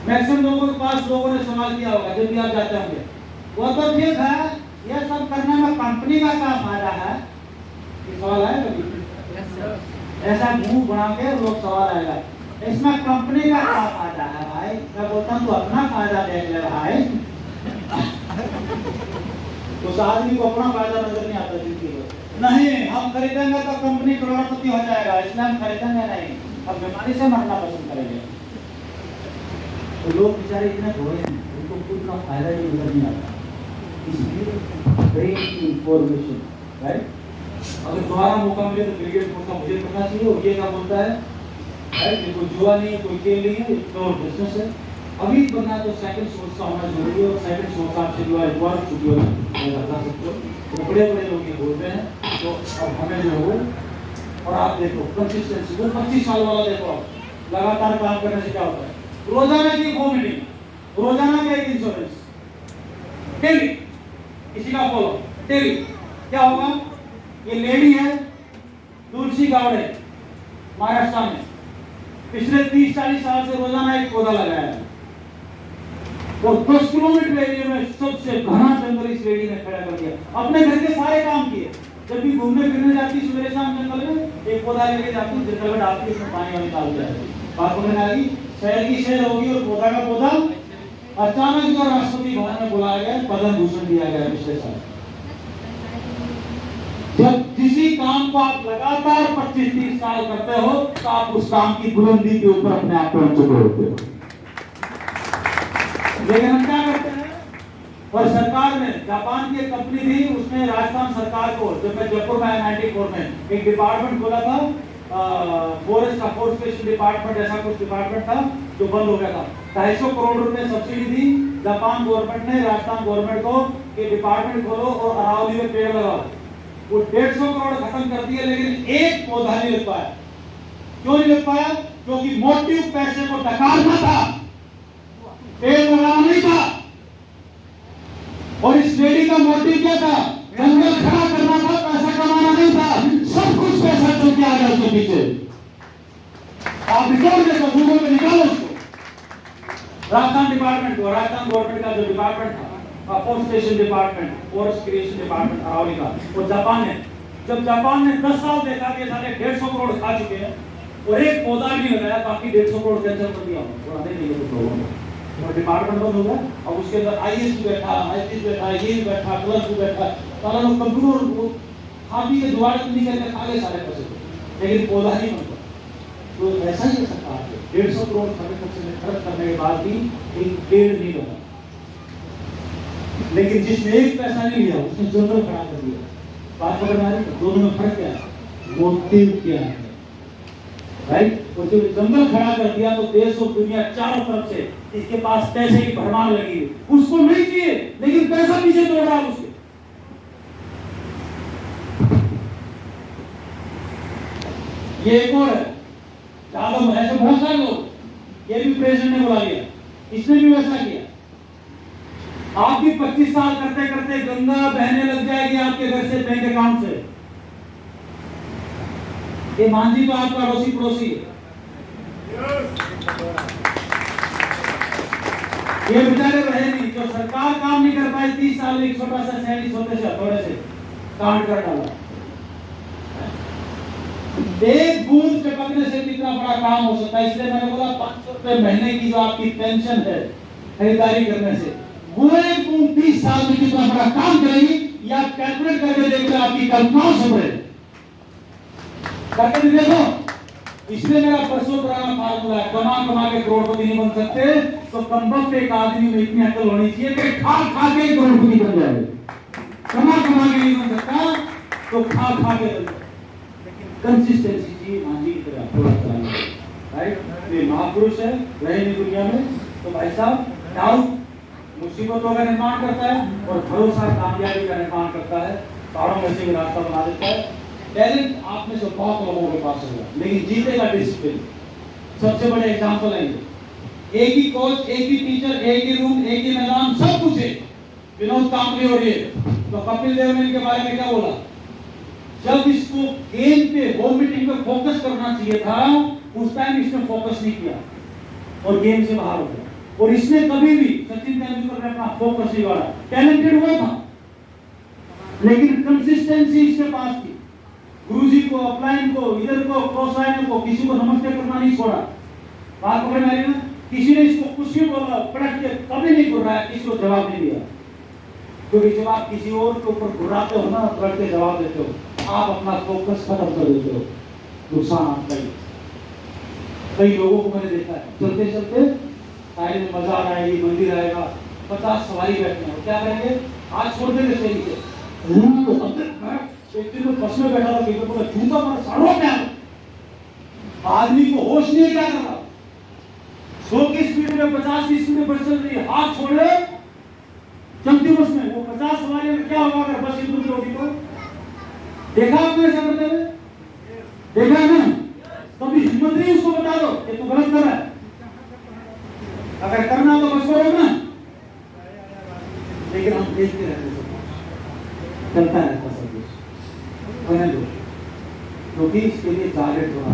Maximum लोगों के पास लोगों ने सवाल किया होगा जब भी आप जाते होंगे, वो तो ठीक है, ये सब करने में कंपनी का क्या फायदा है? ये सवाल है कभी? ऐसा मुंह बना के लोग सवाल आएगा, इसमें कंपनी का क्या फायदा है भाई? मैं बोलता हूँ तू अपना फायदा देख ले भाई। उस आदमी को अपना फायदा नजर नहीं आता जिंदगी में। नहीं, हम खरीदेंगे तो कंपनी करोड़पति हो जाएगा, इसलिए हम खरीदेंगे नहीं, हम बीमारी से मरना पसंद करेंगे। तो लोग बेचारे इतने भोले हैं, उनको खुद का फायदा ही नजर नहीं आता। इसलिए ब्रेन इंफॉर्मेशन, राइट? अगर दोबारा मौका मिले तो क्रिकेट बोलता मुझे करना चाहिए, और ये क्या बोलता है, राइट? कोई जुआ नहीं है, कोई खेल नहीं है, इग्नोर बिजनेस है। अभी बनना तो सेकंड सोर्स का होना जरूरी है, और सेकंड सोर्स आपसे जो है एक और छुट्टी बता सकते हो। तो बड़े बड़े लोग ये बोलते हैं, तो अब हमें जो हो, और आप देखो कंसिस्टेंसी, वो 25 साल वाला देखो, आप लगातार काम करने से क्या होता है? रोजाना की 2 मीटिंग, रोजाना का एक इंश्योरेंस, डेली किसी का फॉलो, डेली क्या होगा? ये लेडी है तुलसी गावड़े, महाराष्ट्र में, पिछले 30-40 साल से रोजाना एक पौधा लगाया है, और 10 किलोमीटर एरिया में सबसे घना जंगल इस लेडी ने खड़ा कर दिया। अपने घर के सारे काम किए, जब भी घूमने फिरने जाती सवेरे शाम जंगल में एक पौधा लेके जाती, जंगल में डालती, उसमें पानी वानी डाल दिया। बात बोलने आ गई, शहर की शहर होगी और पौधा का पौधा। अचानक जो राष्ट्रपति भवन में बुलाया गया, पद्म भूषण दिया गया पिछले साल। जब किसी काम को आप लगातार 25-30 साल करते हो, तो आप उस काम की बुलंदी के ऊपर अपने आप को चुके होते हो। लेकिन हम क्या करते हैं? और सरकार ने, जापान की एक कंपनी थी, उसने राजस्थान सरकार को, जब मैं जयपुर में 94 में एक डिपार्टमेंट खोला था, फॉरेस्ट का, फॉरेस्टेशन डिपार्टमेंट, ऐसा कुछ डिपार्टमेंट था जो बंद हो गया था। 250 करोड़ रुपए सब्सिडी दी जापान गवर्नमेंट ने राजस्थान गवर्नमेंट को कि डिपार्टमेंट खोलो और अरावली में पेड़ लगाओ। वो 150 करोड़ खत्म कर दिए, लेकिन एक पौधा नहीं लग पाया। क्यों नहीं लग पाया? क्योंकि मोटिव पैसे को डकारना था, पेड़ लगाना नहीं था। और इस लेडी का मोटिव क्या था? जंगल खड़ा करना था, पैसा कमाना नहीं था। सब कुछ पैसा चल के आ गया उसके पीछे। आप निकाल देखो, गूगल में निकालो उसको, राजस्थान डिपार्टमेंट को, राजस्थान गवर्नमेंट का जो डिपार्टमेंट था, forestation department, forest creation department Aravalli का, और जापान ने, जब जापान ने 10 साल देखा कि सारे 150 करोड़ खा चुके हैं और एक पौधा नहीं लगाया, बाकी 150 करोड़ कैंसिल कर दिया, थोड़ा नहीं कुछ लोगों ने, और डिपार्टमेंट बंद हो गया। और उसके अंदर आईएएस भी बैठा, आईपीएस बैठा, ये भी बैठा, क्लर्क भी बैठा, सारा लोग कंप्यूटर खाबी के द्वारा नहीं करके खा गए सारे पैसे, लेकिन पौधा नहीं बनता। तो ऐसा ही सरकार है, 150 करोड़ खर्च करने के बाद भी एक पेड़ नहीं बना। लेकिन जिसने एक पैसा नहीं लिया, उसने जंगल खड़ा कर दिया। बात समझ में आ रही है? दोनों में फर्क क्या है? मोटिव क्या है, राइट? और जब जंगल खड़ा कर दिया तो देश और दुनिया चारों तरफ से इसके पास पैसे की भरमार लगी है, उसको नहीं चाहिए, लेकिन पैसा पीछे दौड़ रहा है उसके। ये एक और है, यादव, ऐसे बहुत सारे लोग, ये भी प्रेसिडेंट ने बुला लिया, इसने भी वैसा किया। आप भी 25 साल करते करते गंगा बहने लग जाएगी आपके घर से, बैंक अकाउंट से। ये मांझी तो आपका अड़ोसी पड़ोसी है, ये बेचारे रहे नहीं, जो सरकार काम नहीं कर पाई 30 साल में, एक छोटा सा शहरी छोटे से हथौड़े से कांड कर डाला। एक बूंद चपकने से कितना बड़ा काम हो सकता है। इसलिए मैंने बोला 500 रुपए महीने की जो आपकी पेंशन है खरीदारी करने से, वो एक बूंद 30 साल में कितना बड़ा काम करेगी, ये आप कैलकुलेट करके देखते हैं, आपकी कल्पनाओं से बढ़े करके देखो। इसलिए मेरा परसों पुराना फार्मूला है, कमा के करोड़पति नहीं बन सकते, तो कमबख्त एक आदमी में इतनी अकल होनी चाहिए कि खा के करोड़पति बन जाए। कमा के नहीं बन सकता, तो खा के बन जाए। कंसिस्टेंसी चाहिए, मांझी की तरह थोड़ा चलाना, राइट? ये महापुरुष है, रहे नहीं दुनिया में, तो भाई साहब डाउट मुसीबतों का निर्माण करता है और भरोसा कामयाबी का निर्माण करता है, तारों में से रास्ता बना देता है। टैलेंट आप में से बहुत लोगों के पास होगा, लेकिन जीतेगा डिसिप्लिन। सबसे बड़े एग्जाम्पल है ये, एक ही कोच, एक ही टीचर, एक ही रूम, एक ही मैदान, सब कुछ है। विनोद कांबली और ये, तो कपिल देव ने इनके बारे में क्या बोला? जब इसको गेम पे, होम मीटिंग पे फोकस करना चाहिए था, उस टाइम इसने फोकस नहीं किया और गेम से बाहर हो गया। और इसने कभी भी सचिन तेंदुलकर ने अपना फोकस नहीं बढ़ाया। टैलेंटेड हुआ था लेकिन कंसिस्टेंसी इसके पास थी। गुरुजी को, अपलाइन को, इधर को, क्रॉस लाइन को, किसी को नमस्ते करना नहीं छोड़ा। बात पकड़ में आ रही ना? किसी ने इसको कुछ भी बोला पलट के कभी नहीं घुराया, किसी को जवाब नहीं दिया। क्योंकि जब आप किसी और के ऊपर घुराते हो ना, पलट के जवाब देते हो, आप अपना फोकस खत्म कर देते हो, नुकसान आपका ही। कई लोगों को मैंने देखा है, चलते चलते साइड में मजार आएगी, मंदिर आएगा, 50 सवारी बैठे हैं, क्या करेंगे? आज छोड़ देंगे सही से। एक दिन बस में बैठा था, बोला जूता मारा साड़ों में, आदमी को होश नहीं, क्या कर रहा, 100 की स्पीड में 50 की स्पीड में बस चल रही है, हाथ छोड़े चलती बस में, वो 50 सवारी में क्या होगा अगर बस इधर होगी तो? देखा आपने ऐसा करते हुए? देखा है ना? कभी हिम्मत नहीं उसको बता दो कि तू गलत कर रहा है। अगर करना तो बस करो ना, लेकिन हम देखते रहते सब चलता रहता सब कुछ, क्योंकि इसके लिए टारगेट होना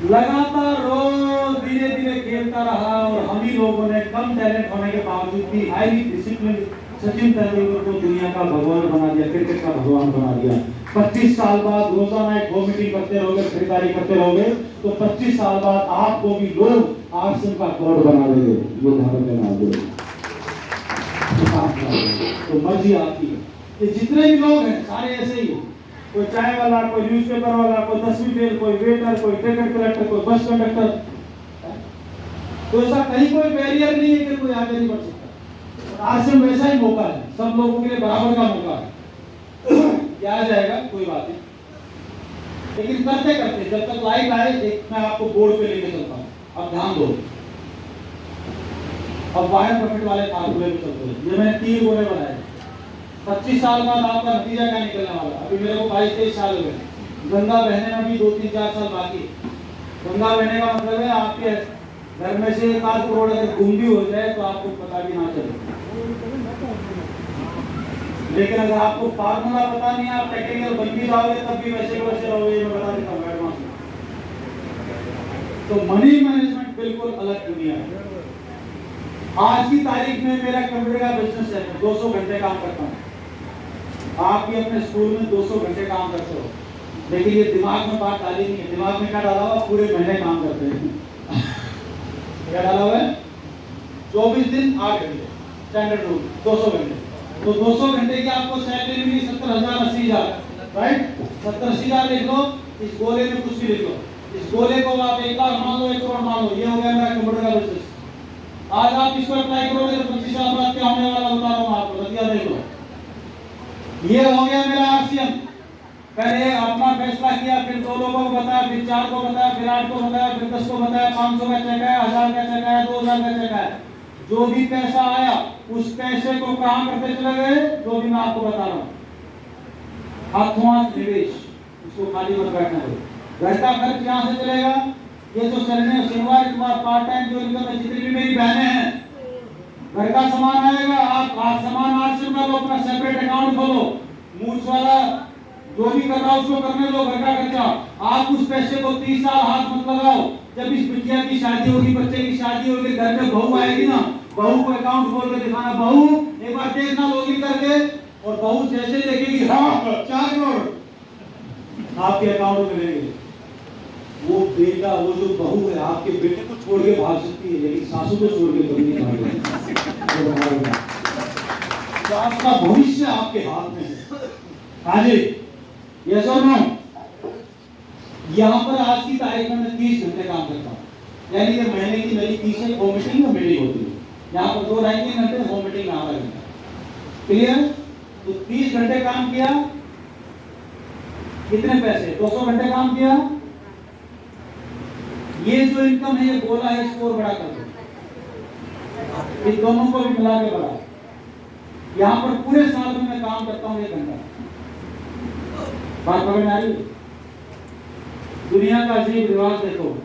लगातार रोज धीरे धीरे खेलता रहा। और हम ही लोगों ने कम टैलेंट होने के बावजूद भी हाईली डिसिप्लिन सचिन तेंदुलकर को दुनिया का भगवान बना दिया, क्रिकेट का भगवान बना दिया। 25 साल बाद रोजाना एक 2 मीटिंग करते रहोगे, खरीदारी करते रहोगे, तो 25 साल बाद आपको भी लोग आर्सन का गॉड बना देंगे। ये ध्यान देना जरूरी, तो मर्जी आपकी है। ये जितने भी लोग हैं सारे ऐसे ही हैं, कोई चाय वाला, कोई न्यूज़पेपर वाला, कोई 10वीं फेल, कोई वेटर, कोई टिकट कलेक्टर, कोई बस कंडक्टर। तो ऐसा कहीं कोई बैरियर नहीं है कि कोई आगे नहीं बढ़ सकता। आश्रम वैसा ही मौका है, सब लोगों के लिए बराबर का मौका है। क्या आ जाएगा कोई बात नहीं, लेकिन करते करते जब तक लाइट आए, एक मैं आपको बोर्ड पे लेके चलता हूँ, अब ध्यान दो। अब वायर प्रॉफिट वाले फार्मूले पे चलते हैं। ये मैंने 3 गोले बनाए। 25 साल बाद आपका नतीजा क्या निकलने वाला? अभी मेरे को 22-23 साल हो गए, गंगा बहने में भी 2-3-4 साल बाकी। गंगा बहने का मतलब है आपके घर में से 1 करोड़ अगर गुम भी हो जाए तो आपको पता भी ना चले। लेकिन अगर आपको फार्मूला पता नहीं है, आप टेक्निकल बन भी जाओगे तब भी वैसे वैसे रहोगे। मैं बता देता हूँ एडवांस में। तो मनी मैनेजमेंट बिल्कुल अलग दुनिया है। आज की तारीख में मेरा कंप्यूटर का बिजनेस है, 200 घंटे काम करता हूँ। आप भी अपने स्कूल में 200 घंटे काम करते हो, लेकिन ये दिमाग में बात डाली नहीं है। दिमाग में क्या डाला हुआ? पूरे महीने काम करते हैं। क्या डाला हुआ है? 24 दिन 8 घंटे स्टैंडर्ड रूल, 200 घंटे। तो 200 घंटे की आपको सैलरी मिली 70,000 80,000, राइट? 70-80,000 लिख लो, इस गोले में कुछ भी लिख लो। इस गोले को आप 1 लाख मान लो, 1 करोड़ मान लो, ये हो गया मेरा कंप्यूटर का बिजनेस। आज आप इसको अप्लाई करोगे तो 25 साल बाद क्या होने वाला बता रहा हूं आपको, नतीजा देख लो। ये हो गया मेरा आरसीएम। पहले अपना फैसला किया, फिर 2 लोगों को बताया, फिर 4 को बताया, फिर 8 को बताया, फिर 10 को बताया, 500 का चेक है, 1000 का चेक है, 2000 का चेक है। जो भी पैसा आया उस पैसे को कहां करते चले गए, जो भी मैं आपको बता रहा हूं। हाथों निवेश, इसको खाली मत बैठना दो। घर का खर्च यहां से चलेगा। ये जो शनिवार इतवार पार्ट टाइम जो इनकम है, जितनी भी मेरी बहनें हैं, घर का सामान आएगा, आप सामान आर्सन का लो, अपना सेपरेट अकाउंट खोलो। मूछ वाला जो भी कर रहा है उसको करने दो, घर का खर्चा। आप उस पैसे को 30 साल हाथ मत लगाओ। जब इस बिटिया की शादी होगी, बच्चे की शादी होगी, घर में बहू आएगी ना, बहू को अकाउंट खोल के दिखाना, बहू एक बार देखना लॉगिन करके, और बहू जैसे देखेगी हाँ 4 करोड़ आपके अकाउंट में मिलेंगे। वो बेटा, वो जो बहू है आपके बेटे को छोड़ के भाग सकती है, लेकिन सासू को छोड़ के कभी नहीं भागेगी। तो आपका भविष्य आपके हाथ में है। हाँ जी, यस और नो? यहाँ पर आज की तारीख में मैं 30 घंटे काम करता हूँ, यानी कि महीने की मेरी 30 होम मीटिंग में मीटिंग होती है। यहाँ पर 2-2.5 घंटे होम मीटिंग में आधा घंटा। क्लियर? तो 30 घंटे काम किया, कितने पैसे? 200 घंटे काम किया। ये जो इनकम है, ये गोला है, इसको और बड़ा कर दो, इन दोनों को भी मिला के बढ़ा। यहाँ पर पूरे साल में मैं काम करता हूँ 1 घंटा। बात समझ में आ रही? दुनिया का अजीब रिवाज देखो,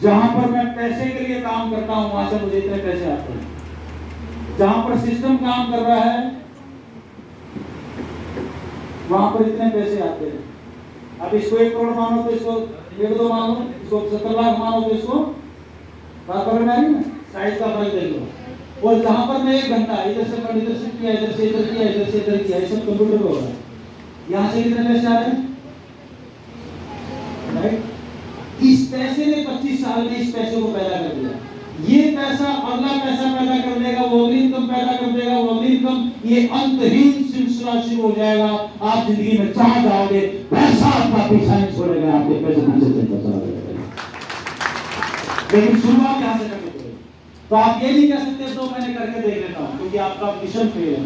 जहां पर मैं पैसे के लिए काम करता हूं वहां से मुझे इतने पैसे आते हैं। जहां पर सिस्टम काम कर रहा है वहां पर इतने पैसे आते हैं। अब इसको 1 करोड़ मानो तो इसको 1.5-2 मानो, इसको 70 लाख मानो तो इसको, बात समझ में आ रही ना? साइज का फर्क देख लो। और जहां पर मैं 1 घंटा इधर से फंड इधर शिफ्ट किया, इधर से इधर किया, इधर से इधर किया, ये सब कंप्यूटर पे हो रहा है। यहाँ से कितने पैसे आ रहे हैं? राइट? इस पैसे ने 25 साल में इस पैसे को पैदा कर दिया। ये पैसा अगला पैसा पैदा कर देगा, वो अगली इनकम पैदा कर देगा, वो अगली इनकम, ये अंतहीन सिलसिला शुरू हो जाएगा। आप जिंदगी में जहां जाओगे पैसा आपका पीछा नहीं छोड़ेगा, आपके पैसे पीछे चलता चला जाएगा। लेकिन शुरुआत यहां से करनी पड़ेगी। तो आप ये नहीं कह सकते 2 महीने करके देख लेता हूं, क्योंकि आपका मिशन फेल है।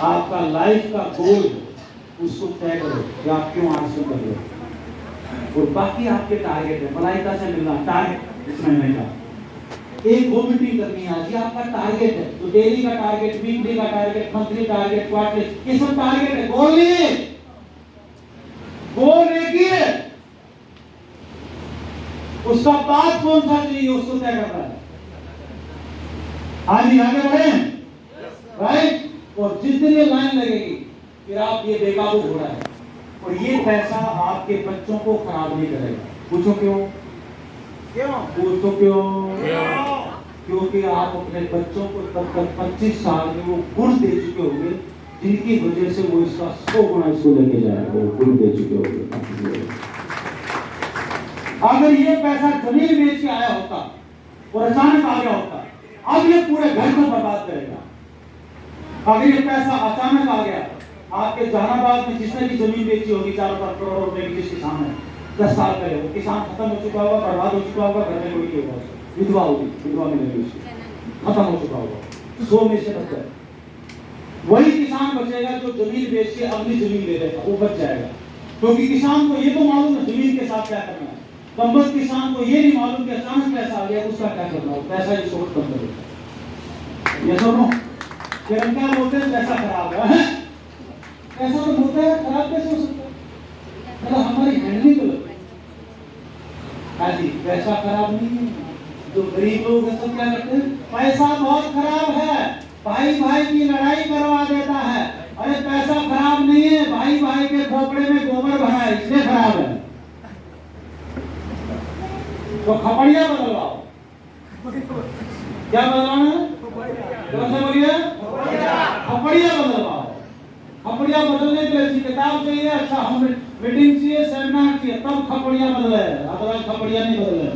आपका लाइफ का गोल उसको तय करो कि आप क्यों हासिल कर रहे हो, और बाकी आपके टारगेट है। मलाइका से मिलना टारगेट इस महीने का, एक वो मीटिंग करनी है, ये आपका टारगेट है। तो डेली का टारगेट, वीकली का टारगेट, मंथली टारगेट, क्वार्टरली, ये सब टारगेट है। गोल नहीं, गोल एक ही है, उसका पाथ कौन सा चाहिए उसको तय करना है। आज ही आगे बढ़े, राइट? और जिस दिन ये लाइन लगेगी फिर आप ये बेकाबू हो रहा है, और ये पैसा आपके बच्चों को खराब नहीं करेगा। पूछो क्यों? पूछो क्यों? क्योंकि आप अपने बच्चों को तब तक 25 साल में वो गुण दे चुके होंगे जिनकी वजह से वो इसका 100 गुना इसको लेके जाएगा। वो गुण दे चुके होंगे। अगर ये पैसा जमीन बेच के आया होता और अचानक आ गया होता, अब ये पूरे घर को बर्बाद करेगा। अगर ये पैसा अचानक आ गया, आपके जहानाबाद में जिसने भी जमीन बेची होगी 4-5 करोड़ रुपए की, जिस किसान है 10 साल पहले, वो किसान खत्म हो चुका होगा, बर्बाद हो चुका होगा, घर में कोई नहीं होगा, विधवा होगी, विधवा मिलेगी, खत्म हो चुका होगा। 100 में से 70 वही किसान बचेगा जो जमीन बेच के अगली जमीन ले लेगा, वो बच जाएगा। क्योंकि किसान को ये तो मालूम है जमीन के साथ क्या करना है। कमबख्त किसान को ये नहीं मालूम कि अचानक पैसा आ गया उसका क्या करना है। पैसा ये सोच कम करेगा। ये सुनो, फिर हम क्या बोलते हैं? पैसा खराब है। पैसा तो होता है, खराब कैसे हो सकता है? मतलब हमारी हैंडलिंग गलत है। हाजी, पैसा खराब नहीं है। जो गरीब लोग हैं सब क्या करते हैं? पैसा बहुत खराब है, भाई भाई की लड़ाई करवा देता है। अरे पैसा खराब नहीं है, भाई भाई के खोपड़े में गोबर भरा है इसलिए खराब है। तो खपड़िया बदलवाओ। क्या बदलवाना है? बोलिए, खपड़िया बदलवाओ। खपड़िया बदलने के लिए किताब चाहिए, अच्छा हम मीटिंग चाहिए, सेमिनार चाहिए, तब खपड़िया बदले, अदरवाइज खपड़िया नहीं बदले।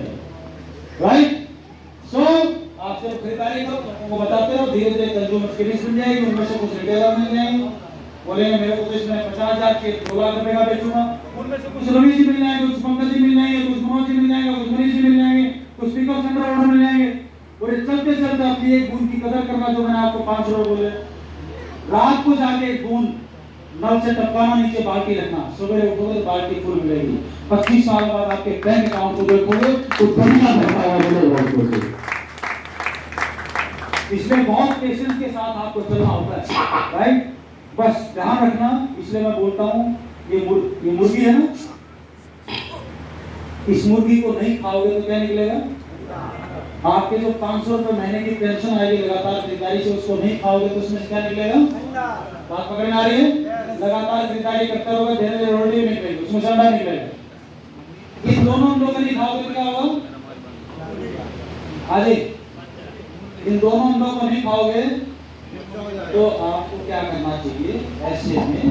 राइट? सो आप सिर्फ खरीदारी करो, वो बताते रहो, धीरे धीरे कंज्यूमर की लिस्ट मिल जाएगी, उनमें से कुछ रिटेलर मिल जाएंगे, बोलेंगे मेरे को तो इसमें 50,000 के 2 लाख रुपए का बेचूंगा। उनमें से कुछ रवि जी मिल जाएंगे, कुछ पंकज जी मिल जाएंगे, कुछ मनोज जी मिल जाएंगे, कुछ मनीष जी मिल जाएंगे, कुछ पिकअप सेंटर ऑर्डर मिल जाएंगे। और ये चलते चलते अपनी एक बूंद की कदर करना, जो मैंने आपको 5 रुपए बोले, रात को जाके एक बूंद नल से टपकाना, नीचे बाल्टी रखना, सवेरे उठोगे तो बाल्टी फुल मिलेगी। 25 साल बाद आपके बैंक अकाउंट को देखोगे तो बढ़िया भरा हुआ मिलेगा। इसमें बहुत पेशेंस के साथ आपको चलना होता है। राइट? बस ध्यान रखना, इसलिए मैं बोलता हूँ ये मुर्गी है ना, इस मुर्गी को नहीं खाओगे तो क्या निकलेगा? आपके जो 500 रुपए महीने की पेंशन आएगी लगातार खरीदारी से, उसको नहीं खाओगे तो उसमें क्या निकलेगा? बात पकड़ में आ रही है? लगातार खरीदारी करते रहोगे, धीरे धीरे रोटी निकलेगी, उसमें अंडा निकलेगा। इन दोनों अंडों को नहीं खाओगे तो क्या होगा? आगे इन दोनों अंडों को नहीं खाओगे तो आपको क्या करना चाहिए? ऐसे में